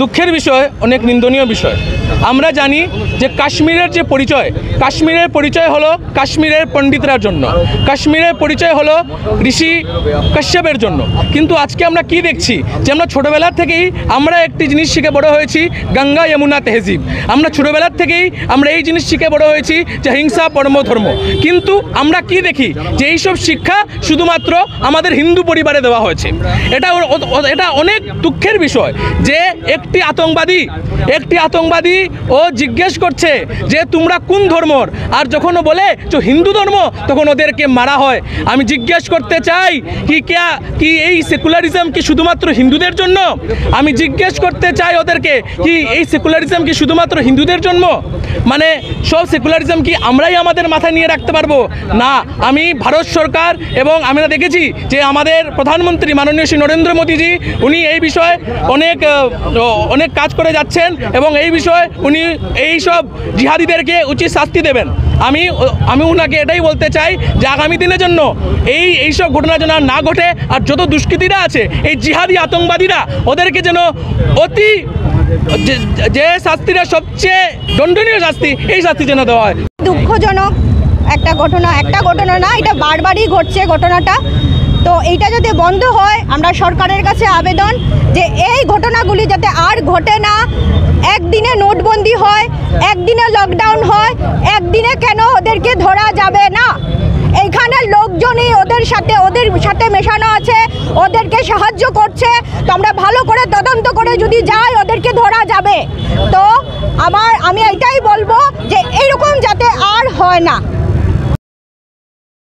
দুঃখের বিষয়, অনেক নিন্দনীয় বিষয়। আমরা জানি যে কাশ্মীরের পরিচয় হলো কাশ্মীরের পণ্ডিতরার জন্য, কাশ্মীরের পরিচয় হলো ঋষি কাশ্যপের জন্য। কিন্তু আজকে আমরা কি দেখছি যে আমরা ছোটোবেলার থেকেই আমরা একটি জিনিস শিখে বড় হয়েছি, গঙ্গা যমুনা তেহজিব। আমরা ছোটোবেলার থেকেই আমরা এই জিনিস শিখে বড় হয়েছি যে হিংসা পরমো ধর্ম। কিন্তু আমরা কি দেখি যে এইসব শিক্ষা শুধুমাত্র আমাদের হিন্দু পরিবারে দেওয়া হয়েছে। এটা অনেক দুঃখের বিষয় যে একটি আতঙ্কবাদী ও জিজ্ঞেস করছে যে তোমরা কোন ধর্মর, আর যখন ও বলে যে হিন্দু ধর্ম তখন ওদেরকে মারা হয়। আমি জিজ্ঞেস করতে চাই কি এই সেকুলারিজম কি শুধুমাত্র হিন্দুদের জন্য? আমি জিজ্ঞেস করতে চাই ওদেরকে কি এই সেকুলারিজম কি শুধুমাত্র হিন্দুদের জন্য? মানে সব সেকুলারিজম কি আমরাই আমাদের মাথায় নিয়ে রাখতে পারবো? না, আমি ভারত সরকার এবং আমরা দেখেছি যে আমাদের প্রধানমন্ত্রী মাননীয় শ্রী নরেন্দ্র মোদীজি উনি এই বিষয়ে অনেক কাজ করে যাচ্ছেন এবং এই বিষয়ে উনি এই সব জিহাদিদেরকে উচিত শাস্তি দেবেন। আমি উনাকে এটাই বলতে চাই যে আগামী দিনের জন্য এইসব ঘটনা যেন না ঘটে, আর যত দুষ্কৃতীরা আছে এই জিহাদি আতঙ্কবাদীরা ওদেরকে যেন অতি যে শাস্তিটা সবচেয়ে দণ্ডনীয় শাস্তি, এই শাস্তি যেন দেওয়া হয়। দুঃখজনক একটা ঘটনা না, এটা বারবারই ঘটছে ঘটনাটা। তো এইটা যাতে বন্ধ হয়, আমরা সরকারের কাছে আবেদন যে এই ঘটনাগুলি যাতে আর ঘটে না। একদিনে নোটবন্দি হয়, একদিনে লকডাউন হয়, একদিনে কেন ওদেরকে ধরা যাবে না? এইখানে লোকজনই ওদের সাথে মেশানো আছে, ওদেরকে সাহায্য করছে। তো আমরা ভালো করে তদন্ত করে যদি যাই ওদেরকে ধরা যাবে। তো আমি এটাই বলবো যে এরকম যাতে আর হয় না।